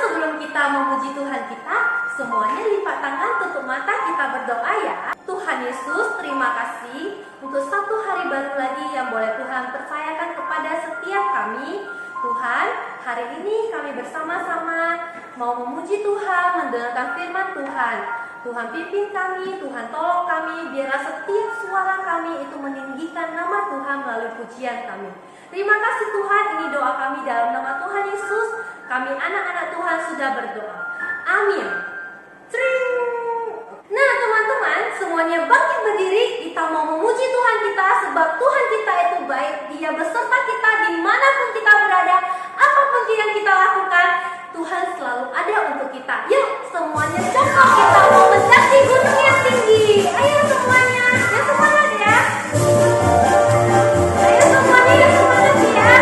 sebelum kita memuji Tuhan kita, semuanya lipat tangan, tutup mata, kita berdoa ya. Tuhan Yesus, terima kasih untuk satu hari baru lagi yang boleh Tuhan percayakan kepada setiap kami. Tuhan, hari ini kami bersama-sama mau memuji Tuhan, mendengarkan firman Tuhan. Tuhan pimpin kami, Tuhan tolong kami, biarlah setiap suara kami itu meninggikan nama Tuhan melalui pujian kami. Terima kasih Tuhan, ini doa kami dalam nama Tuhan Yesus. Kami anak-anak Tuhan sudah berdoa. Amin. Tring. Nah teman-teman, semuanya bangkit berdiri. Kita mau memuji Tuhan kita, sebab Tuhan kita itu baik. Dia beserta kita dimanapun kita berada. Apapun yang kita lakukan, Tuhan selalu ada untuk kita. Yuk semuanya jongkok, kita mau mendaki gunung yang tinggi. Ayo semuanya, ya semangat ya. Ayo semuanya, ya semangat ya.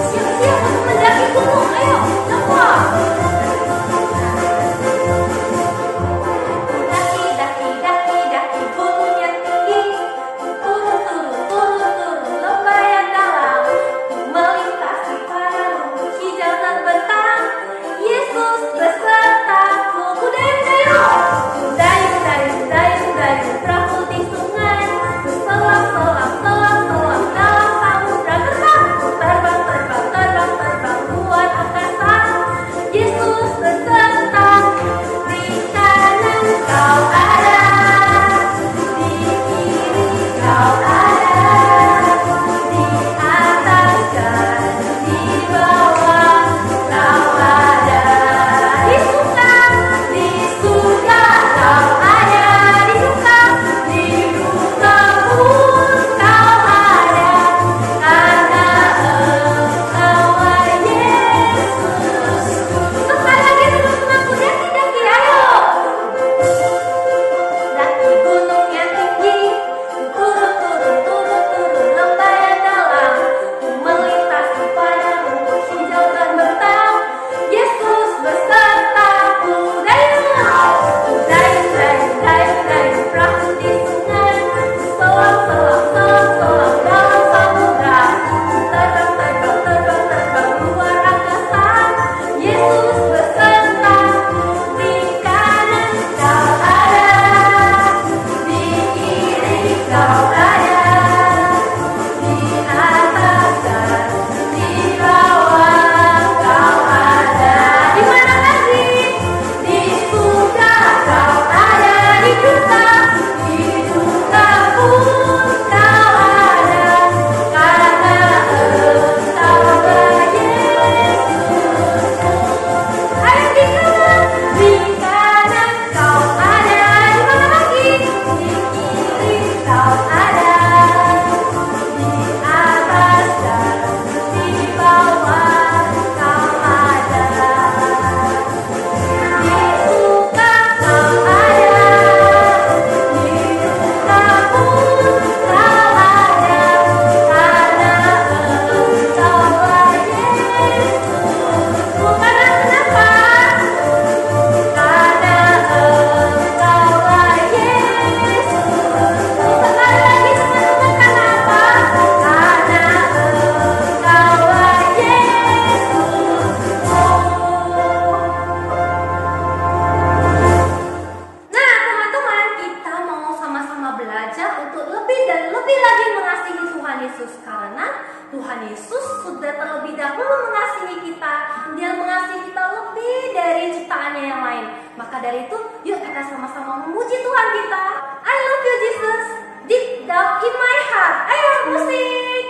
Siap-siap untuk mendaki gunung. Ayo jongkok. Daki gunung yang tinggi. Turun lembah yang dalam. Melintasi padang rumput hijau terbentang. Yesus besertaku. Kudayung perahu di sungai. Berselam dalam samudra. Terbang luar angkasa. Yesus besertaku. Di kanan kau ada, di kiri kau ada, di atas dan di bawah kau ada. Di surga kau ada, di duka pun kau ada, karena Engkau Yesus. Sekali lagi teman-temanku, daki, ayo. Daki gunung yang tinggi, turun lembah yang dalam, melintasi padang rumput hijau terbentang. Yesus besertaku. Dayung perahu di sungai. Selam dalam samudra. Terbang luar angkasa. Yesus besertaku. Di kanan kau ada, di kiri kau ada, di atas dan di bawah kau ada. Di mana lagi? Di surga kau ada, di duka pun kau ada, karena Engkau Yesus. Ayo di kanan kau ada, di mana lagi? Di kiri kau ada, di atas dan di bawah kau ada. Di suka kau ada, di duka pun kau ada, karena Engkau Yesus. Karena kenapa? Karena Engkau Yesus. Sekali lagi teman-teman, kenapa? Karena Engkau Yesus. Nah teman-teman, kita mau sama-sama belajar untuk lebih dan lebih lagi mengasihi Tuhan Yesus. Karena Tuhan Yesus sudah terlebih dahulu mengasihi kita. Dia mengasihi kita lebih dari ciptaannya yang lain. Maka dari itu, yuk kita sama-sama memuji Tuhan kita. I love you Jesus, deep down in my heart. Ayo musik.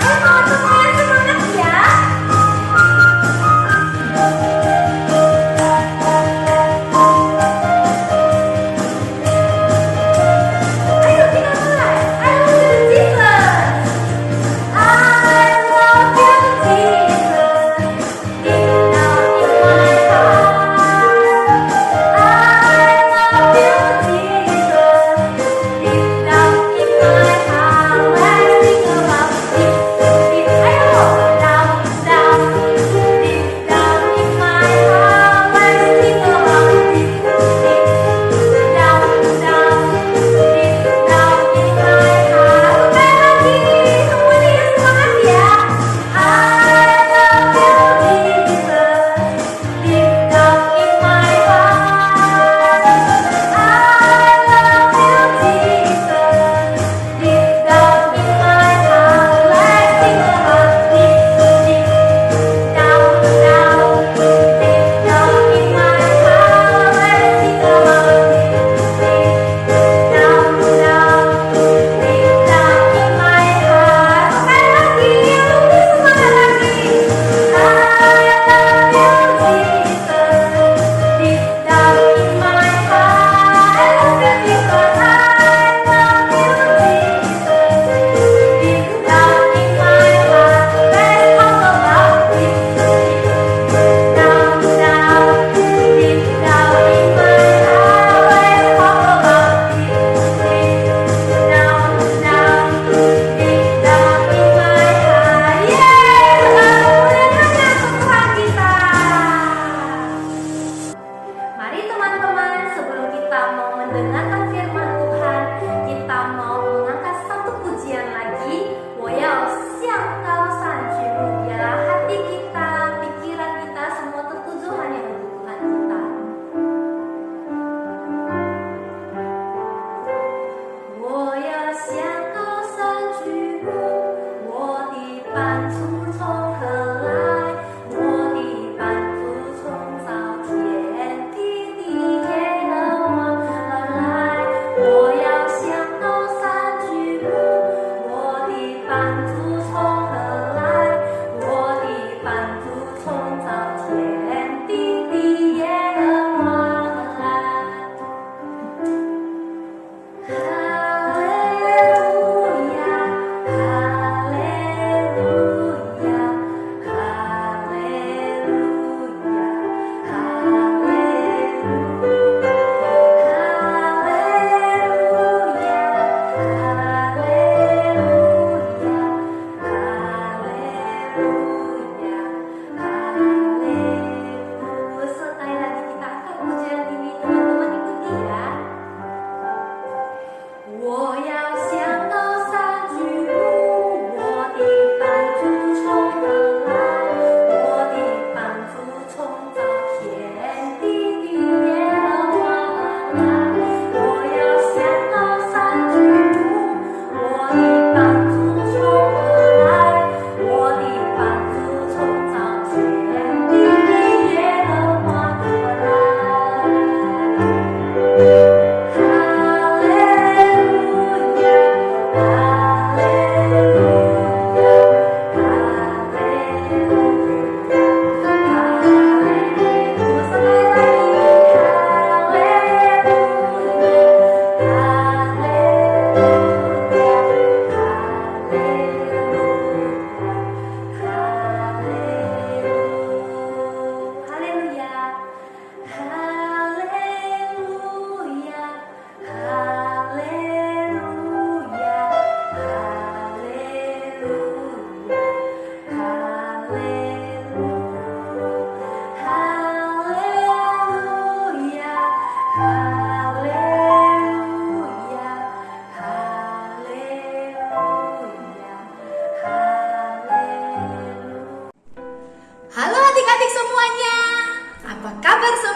Ayo teman-teman, semangat ya. Ayo kita mulai. I love you Jesus. I love you Jesus. Deep down in my heart. I love you Jesus.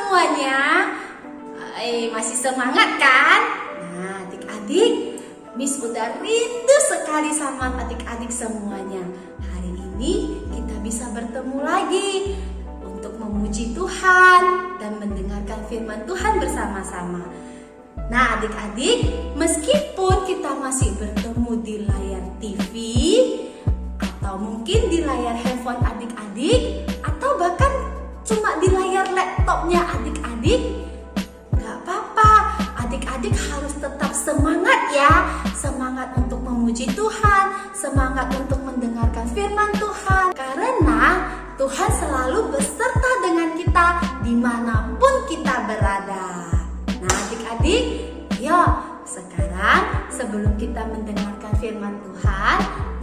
semuanya? Masih semangat kan? Nah, adik-adik, Miss udah rindu sekali sama adik-adik semuanya. Hari ini kita bisa bertemu lagi untuk memuji Tuhan dan mendengarkan firman Tuhan bersama-sama. Nah, adik-adik, meskipun kita masih bertemu di layar TV atau mungkin di layar handphone adik-adik atau bahkan cuma di layar laptopnya adik-adik, gak apa-apa, adik-adik harus tetap semangat ya. Semangat untuk memuji Tuhan, semangat untuk mendengarkan firman Tuhan. Karena Tuhan selalu beserta dengan kita dimanapun kita berada. Nah adik-adik, yuk sekarang sebelum kita mendengarkan firman Tuhan,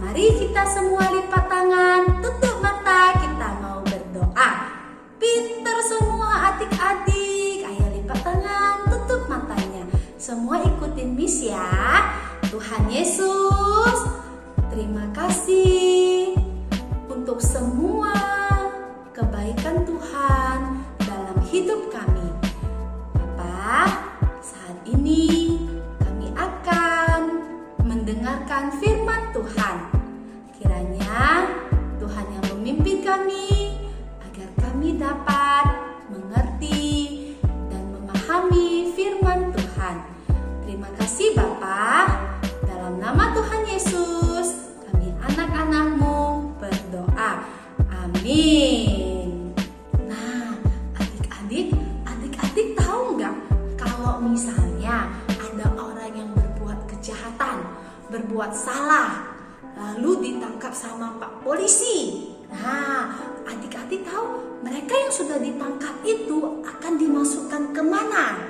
mari kita semua lipat tangan, tutup mata, kita mau berdoa. Pinter semua adik-adik, ayo lipat tangan, tutup matanya. Semua ikutin Miss ya. Tuhan Yesus, terima kasih untuk semua kebaikan Tuhan dalam hidup kami. Bapa, saat ini kami akan mendengarkan firman Tuhan. Kiranya Tuhan yang memimpin kami agar kami dapat mengerti dan memahami firman Tuhan. Terima kasih Bapa. Dalam nama Tuhan Yesus, kami anak-anak-Mu berdoa. Amin. Nah, adik-adik tahu nggak kalau misalnya ada orang yang berbuat kejahatan, berbuat salah, lalu ditangkap sama Pak Polisi. Nah, adik-adik tahu mereka yang sudah ditangkap itu akan dimasukkan kemana?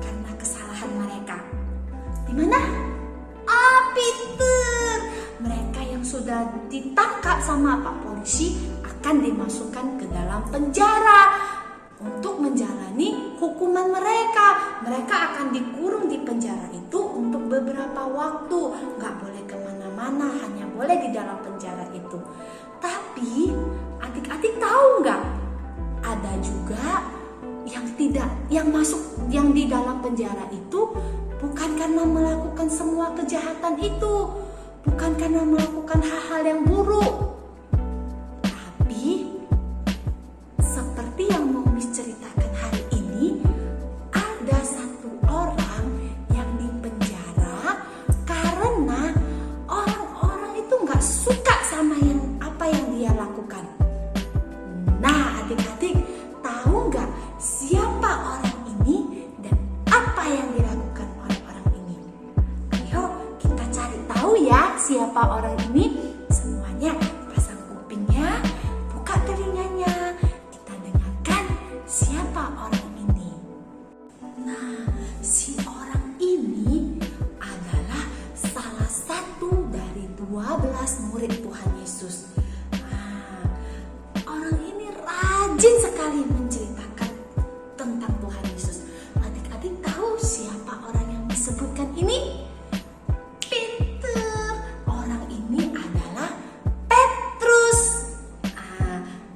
Karena kesalahan mereka. Di mana? Pinter. Mereka yang sudah ditangkap sama Pak Polisi akan dimasukkan ke dalam penjara untuk menjalani hukuman mereka. Mereka akan dikurung di penjara itu untuk beberapa waktu. Gak boleh kemana-mana, hanya boleh di dalam penjara itu. Tapi adik-adik tahu nggak? Ada juga yang di dalam penjara itu bukan karena melakukan semua kejahatan itu, bukan karena melakukan hal-hal yang buruk. Tapi seperti yang mau Miss ceritakan hari ini, ada satu orang yang dipenjara karena orang-orang itu nggak suka sama apa yang dia lakukan. Nah, adik-adik tahu nggak siapa orang ini dan apa yang dilakukan oleh orang ini? Ayo kita cari tahu ya siapa orang ini. Semuanya pasang kupingnya, buka telinganya, kita dengarkan siapa orang ini. Nah, si orang ini adalah salah satu dari 12 murid Tuhan Yesus. Orang ini rajin sekali menceritakan tentang Tuhan Yesus. Adik-adik tahu siapa orang yang disebutkan ini? Pinter. Orang ini adalah Petrus.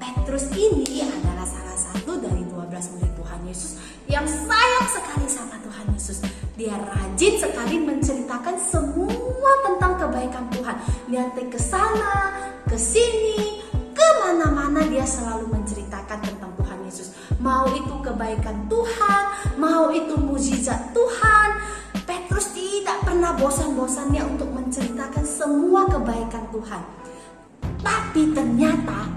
Petrus ini adalah salah satu dari 12 murid Tuhan Yesus yang sayang sekali sama Tuhan Yesus. Dia rajin sekali menceritakan semua tentang kebaikan Tuhan. Dia ke sana, ke sini, kemana-mana dia selalu menceritakan tentang Tuhan Yesus. Mau itu kebaikan Tuhan, mau itu mukjizat Tuhan, Petrus tidak pernah bosan-bosannya untuk menceritakan semua kebaikan Tuhan. Tapi ternyata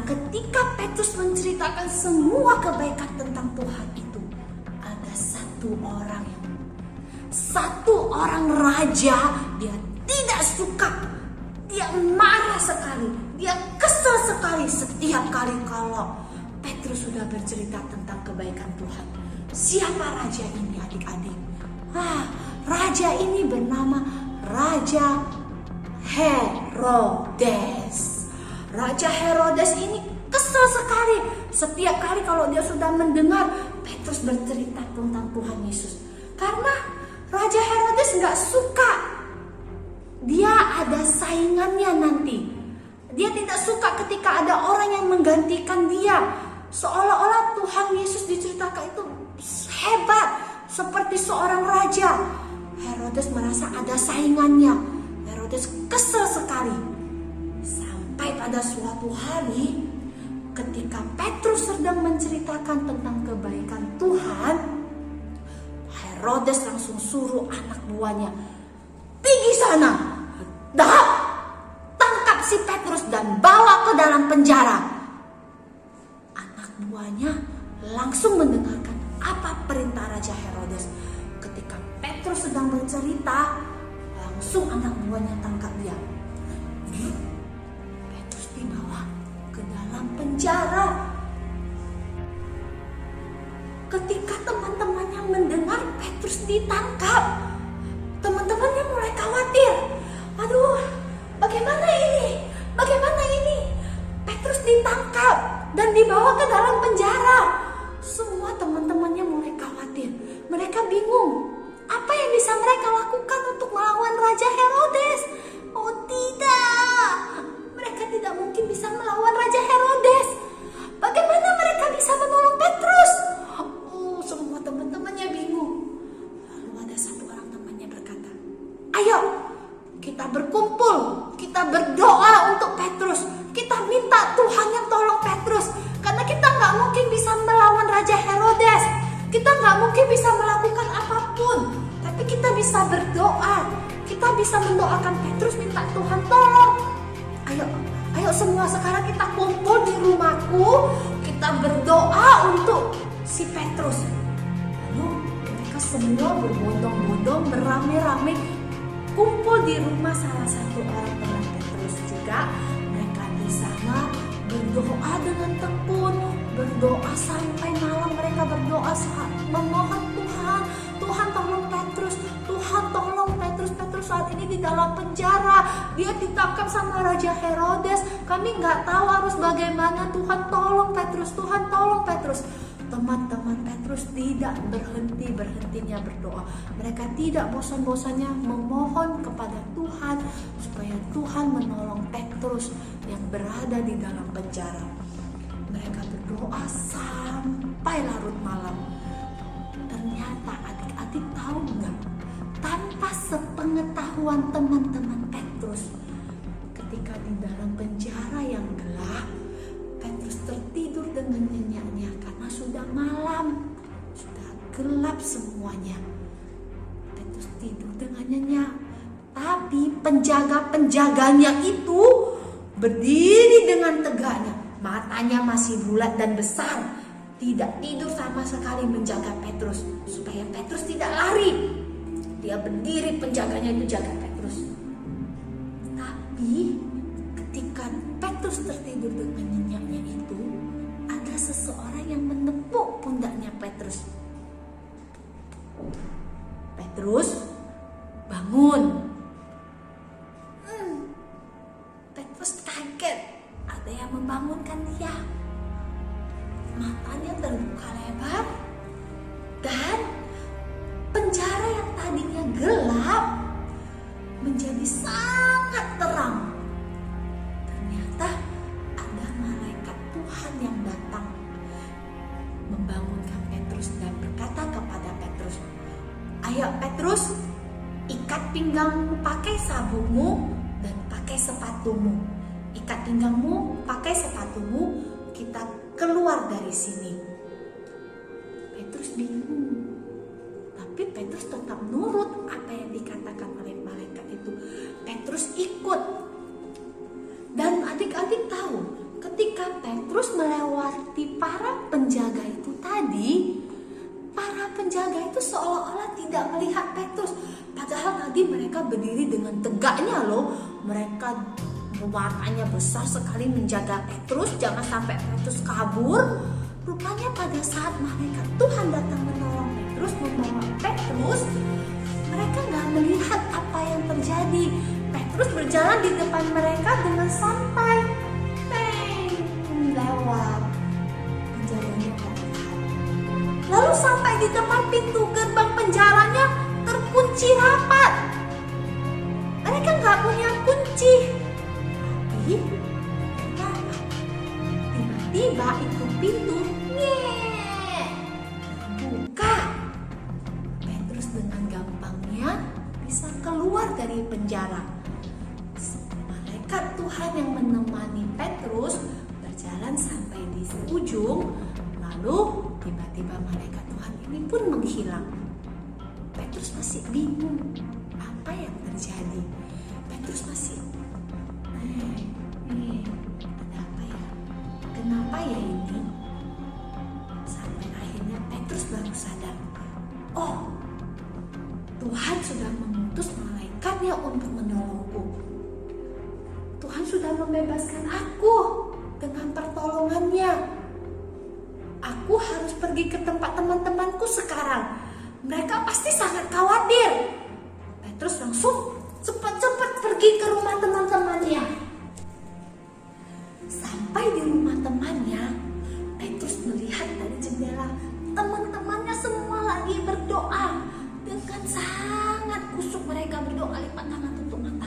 ketika Petrus menceritakan semua kebaikan tentang Tuhan itu, ada satu orang raja, dia tidak suka. Dia marah sekali, dia kesal sekali setiap kali kalau Petrus sudah bercerita tentang kebaikan Tuhan. Siapa raja ini adik-adik? Raja ini bernama Raja Herodes. Raja Herodes ini kesal sekali setiap kali kalau dia sudah mendengar Petrus bercerita tentang Tuhan Yesus. Karena Raja Herodes gak suka dia ada saingannya nanti. Dia tidak suka ketika ada orang yang menggantikan dia. Seolah-olah Tuhan Yesus diceritakan itu hebat, seperti seorang raja. Herodes merasa ada saingannya. Herodes kesel sekali. Sampai pada suatu hari, ketika Petrus sedang menceritakan tentang kebaikan Tuhan, Herodes langsung suruh anak buahnya, "Pergi sana, tangkap si Petrus dan bawa ke dalam penjara." Anak buahnya langsung mendengarkan apa perintah Raja Herodes. Ketika Petrus sedang bercerita, langsung anak buahnya tangkap dia. Petrus dibawa ke dalam penjara. Ketika teman-temannya mendengar Petrus ditangkap, teman-temannya mulai khawatir. Aduh, bagaimana ini? Bagaimana ini? Petrus ditangkap dan dibawa ke dalam penjara. Semua teman-temannya mulai khawatir. Mereka bingung. Apa yang bisa mereka lakukan untuk melawan Raja Herodes? Oh tidak, mereka tidak mungkin bisa melawan Raja Herodes. Bagaimana mereka bisa menolong Petrus? Oh, semua teman-temannya bingung. Lalu ada satu orang temannya berkata, "Ayo, kita berkumpul, kita berdoa untuk Petrus. Kita minta Tuhan yang tolong Petrus. Karena kita nggak mungkin bisa melawan Raja Herodes. Kita nggak mungkin bisa melakukan apapun. Tapi kita bisa berdoa. Kita bisa mendoakan Petrus, minta Tuhan tolong. Ayo semua sekarang kita kumpul di rumahku. Kita berdoa untuk si Petrus." Lalu mereka semua berbondong-bondong, beramai-ramai kumpul di rumah salah satu orang teman Petrus juga. Mereka di sana berdoa dengan tekun, berdoa sampai malam. Mereka berdoa memohon Tuhan tolong Petrus, Tuhan tolong Petrus. Petrus saat ini di dalam penjara, dia ditangkap sama Raja Herodes. Kami nggak tahu harus bagaimana. Tuhan tolong Petrus, Tuhan tolong Petrus. Teman-teman Petrus tidak berhentinya berdoa. Mereka tidak bosan-bosannya memohon kepada Tuhan supaya Tuhan menolong Petrus yang berada di dalam penjara. Mereka berdoa sampai larut malam. Ternyata adik-adik tahu nggak? Tanpa sepengetahuan teman-teman Petrus, ketika di dalam penjara yang gelap, Petrus tertidur dengan nyenyak karena sudah malam, sudah gelap semuanya. Petrus tidur dengan nyenyak, tapi penjaga-penjaganya itu berdiri dengan tegaknya, matanya masih bulat dan besar, tidak tidur sama sekali menjaga Petrus supaya Petrus tidak lari. Dia berdiri, penjaganya itu jaga Petrus. Tapi ketika Petrus tertidur dengan nyenyaknya itu, ada seseorang yang menepuk pundaknya Petrus. "Petrus, bangun." Petrus kaget, ada yang membangunkan dia. Matanya terbuka lebar dan penjara yang tadinya gelap menjadi sangat terang. Ternyata ada malaikat Tuhan yang datang membangunkan Petrus dan berkata kepada Petrus, "Ayo Petrus, ikat pinggangmu pakai sabukmu dan pakai sepatumu. Ikat pinggangmu pakai sepatumu, kita keluar dari sini." Petrus bingung. Tapi Petrus tetap nurut apa yang dikatakan oleh malaikat itu. Petrus ikut. Dan adik-adik tahu, ketika Petrus melewati para penjaga itu tadi, para penjaga itu seolah-olah tidak melihat Petrus. Padahal tadi mereka berdiri dengan tegaknya loh. Mereka matanya besar sekali menjaga Petrus, jangan sampai Petrus kabur. Rupanya pada saat malaikat Tuhan datang menolong Petrus, membawa Petrus, mereka nggak melihat apa yang terjadi. Petrus berjalan di depan mereka dengan santai, lewat. Penjaganya nggak lihat. Lalu sampai di depan pintu gerbang penjaranya terkunci rapat. Mereka nggak punya kunci. Tapi kenapa? Tiba-tiba itu pintu penjara. Malaikat Tuhan yang menemani Petrus berjalan sampai di ujung, lalu tiba-tiba malaikat Tuhan ini pun menghilang. Petrus masih bingung apa yang terjadi. Petrus masih ada apa ya? Kenapa ya ini? Sampai akhirnya Petrus baru sadar, oh, Tuhan sudah mengutus malaikatnya untuk menolongku. Tuhan sudah membebaskan aku dengan pertolongannya. Aku harus pergi ke tempat teman-temanku sekarang. Mereka pasti sangat khawatir. Petrus langsung cepat-cepat pergi ke rumah teman-temannya. Sampai di rumah temannya, Petrus melihat dari jendela teman-temannya semua lagi berdoa. Dengan sangat kusuk mereka berdoa, lipat tangan, tutup mata.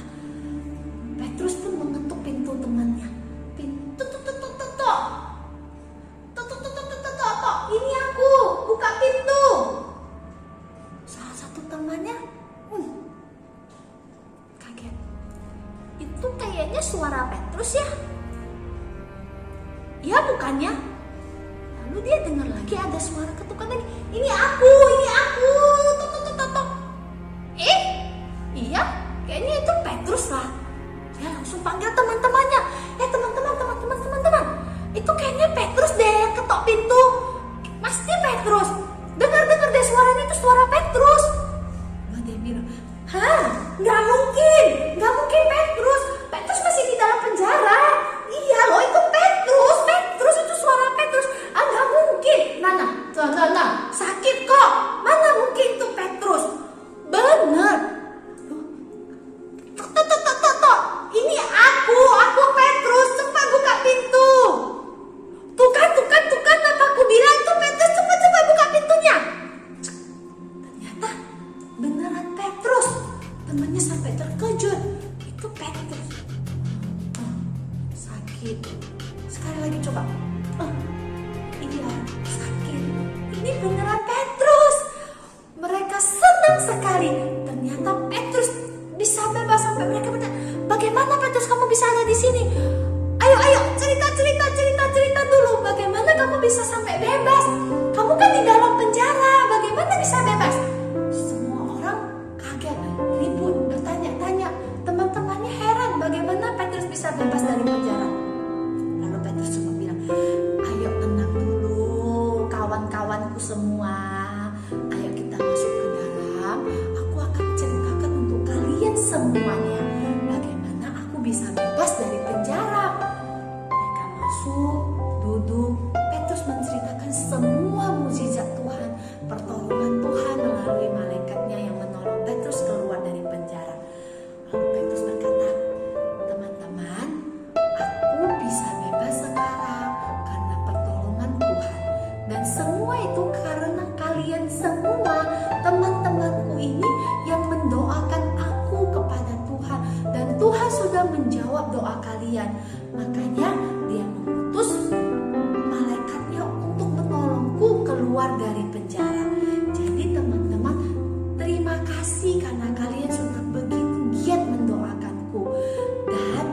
Petrus pun mengetuk pintu temannya. Pintu, ini aku, buka pintu. Salah satu temannya kaget. Itu kayaknya suara Petrus ya? Iya bukannya? Lalu dia dengar lagi ada suara ketukan lagi. Ini aku. Tok. Iya, kayaknya itu Petrus lah. Dia langsung panggil teman-temannya. Teman-teman. Itu kayaknya Petrus deh yang ketok pintu. Pasti Petrus. Dengar deh suaranya itu suara Petrus. Lalu dia bilang, nggak mungkin Petrus. Petrus masih di dalam penjara. Iya loh, itu Petrus itu suara Petrus. Nggak mungkin. Nah, sakit kok. Mana mungkin itu Petrus? Bener. Tok. Ini aku Petrus. Cepat buka pintu. Tuh kan, apa aku bilang itu Petrus, cepat buka pintunya. Ternyata beneran Petrus. Temannya sampai terkejut. Itu Petrus. Sakit. Sekali lagi coba. Iya, sakit. Ini beneran Petrus. Mereka senang sekali. Ternyata Petrus bisa bebas. Sampai mereka bertanya, bagaimana Petrus kamu bisa ada di sini? Ayo cerita dulu. Bagaimana kamu bisa sampai bebas? Kamu kan di dalam penjara. Bagaimana bisa bebas? Semua orang kaget, ribut, bertanya-tanya. Teman-temannya heran bagaimana Petrus bisa bebas dari penjara. Lalu Petrus cuma bilang, ayo tenang dulu kawan-kawanku semua. Ayo kita masuk ke dalam. Aku akan ceritakan untuk kalian semuanya bagaimana aku bisa bebas dari penjara. Mereka masuk, duduk. Petrus menceritakan semua mukjizat Tuhan, pertolongan Tuhan melalui malaikatnya yang menolong Petrus keluar dari penjara. Lalu Petrus berkata, teman-teman, aku bisa bebas sekarang karena pertolongan Tuhan. Dan semua itu karena kalian semua, teman-temanku ini yang mendoakan aku kepada Tuhan. Dan Tuhan sudah menjawab doa kalian. Makanya dia mengutus malaikatnya untuk menolongku keluar dari penjara. Jadi teman-teman, terima kasih karena kalian sudah begitu giat mendoakanku. Dan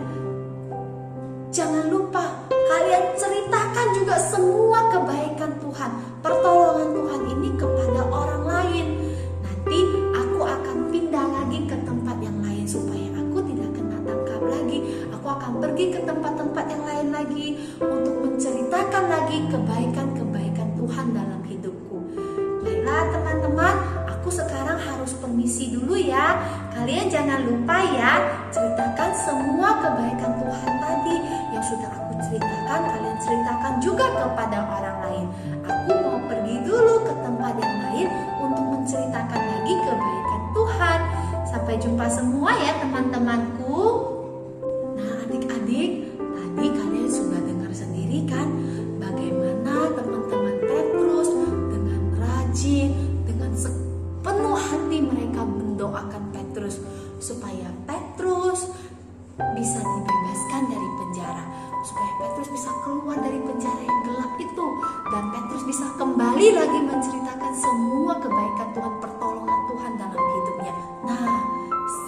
jangan lupa kalian ceritakan juga semua kebaikan Tuhan, pertolongan Tuhan ini kepada orang lain. Nanti aku akan pindah lagi ke tempat yang lain supaya aku tidak kena tangkap lagi. Aku akan pergi ke tempat-tempat yang lain lagi untuk menceritakan lagi kebaikan-kebaikan Tuhan dalam hidupku. Baiklah teman-teman, aku sekarang harus permisi dulu ya. Kalian jangan lupa ya, ceritakan semua kebaikan Tuhan tadi yang sudah aku ceritakan. Kalian ceritakan juga kepada orang lain. Aku mau pergi dulu ke tempat yang lain untuk menceritakan lagi kebaikan Tuhan. Sampai jumpa semua ya teman-temanku. Nah adik-adik, tadi kalian sudah dengar sendiri kan bagaimana teman-teman Petrus dengan rajin, dengan sepenuh hati mereka mendoakan Petrus supaya Petrus bisa dibebaskan dari penjara, supaya Petrus bisa keluar dari penjara yang gelap itu, dan Petrus bisa kembali lagi menceritakan semua kebaikan Tuhan, pertolongan Tuhan dalam hidupnya. Nah,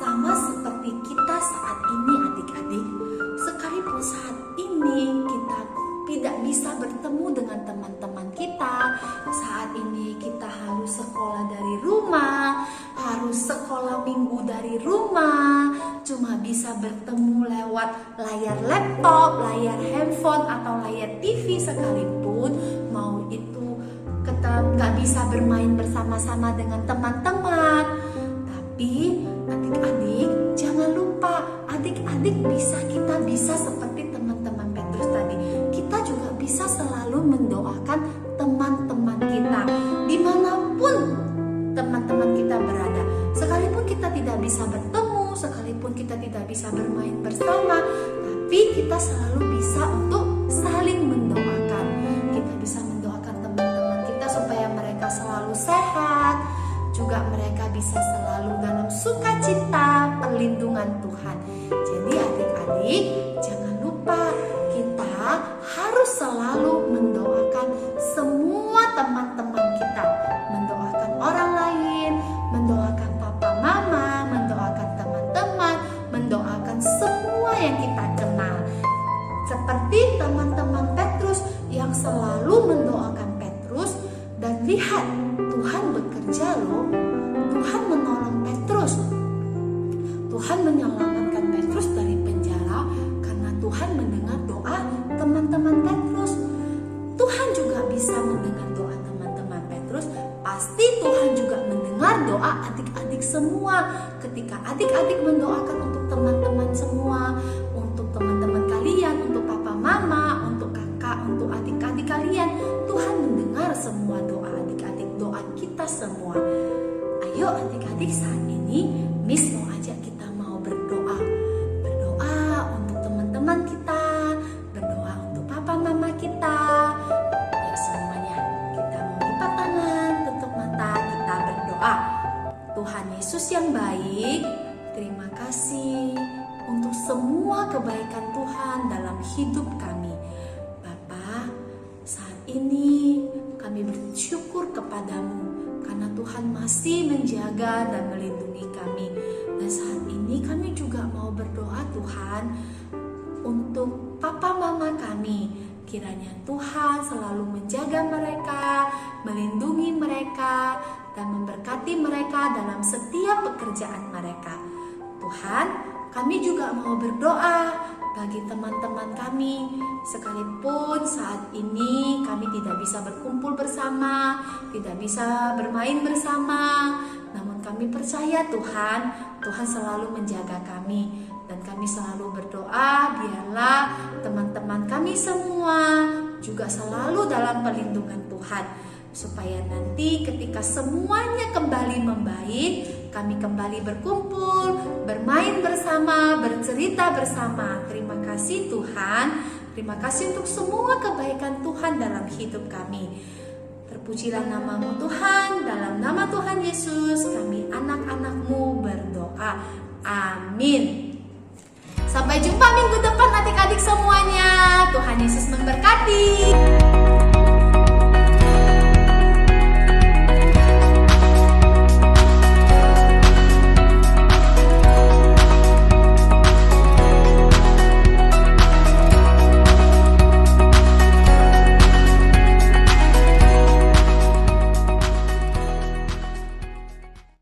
sama seperti cuma bisa bertemu lewat layar laptop, layar handphone, atau layar TV sekalipun, mau itu nggak bisa bermain bersama-sama dengan teman-teman. Tapi adik-adik jangan lupa, adik-adik kita bisa seperti teman-teman Petrus tadi. Kita juga bisa selalu mendoakan teman-teman kita dimanapun teman-teman kita berada. Sekalipun kita tidak bisa bertemu, sekalipun kita tidak bisa bermain bersama, tapi kita selalu bisa untuk saling mendoakan. Kita bisa mendoakan teman-teman kita supaya mereka selalu sehat, juga mereka bisa selalu dalam sukacita perlindungan Tuhan. Jadi adik-adik jangan lupa, kita harus selalu mendoakan semua teman-teman kita, mendoakan orang lain, mendoakan papa mama, mendoakan teman-teman, mendoakan semua yang kita kenal. Seperti teman-teman Petrus yang selalu mendoakan Petrus, dan lihat Tuhan bekerja loh. Tuhan menolong Petrus. Tuhan menyelamatkan Petrus dari penjara karena Tuhan mendengar doa teman-teman Petrus. Tuhan juga bisa mendengar doa teman-teman Petrus. Pasti Tuhan juga mendengar doa adik-adik semua. Ketika adik-adik mendoakan untuk teman-teman semua, untuk teman-teman kalian, untuk papa mama, untuk kakak, untuk adik-adik kalian, Tuhan mendengar semua doa adik-adik, doa kita semua. Ayo adik-adik, saat ini Miss mau ajak kita mau berdoa. Berdoa untuk teman-teman kita, berdoa untuk papa mama kita. Ya semuanya, kita mau lipat tangan, tutup mata, kita berdoa. Tuhan Yesus yang baik, terima kasih untuk semua kebaikan Tuhan dalam hidup kami. Bapa, saat ini kami bersyukur kepadamu karena Tuhan masih menjaga dan melindungi kami. Dan saat ini kami juga mau berdoa Tuhan untuk papa mama kami. Kiranya Tuhan selalu menjaga mereka, melindungi mereka, dan memberkati mereka dalam setiap pekerjaan mereka. Tuhan, kami juga mau berdoa bagi teman-teman kami, sekalipun saat ini kami tidak bisa berkumpul bersama, tidak bisa bermain bersama, namun kami percaya Tuhan selalu menjaga kami, dan kami selalu berdoa biarlah teman-teman kami semua juga selalu dalam perlindungan Tuhan, supaya nanti ketika semuanya kembali membaik, kami kembali berkumpul, bermain bersama, bercerita bersama. Terima kasih Tuhan, terima kasih untuk semua kebaikan Tuhan dalam hidup kami. Terpujilah namamu Tuhan, dalam nama Tuhan Yesus kami anak-anakmu berdoa. Amin. Sampai jumpa minggu depan adik-adik semuanya. Tuhan Yesus memberkati.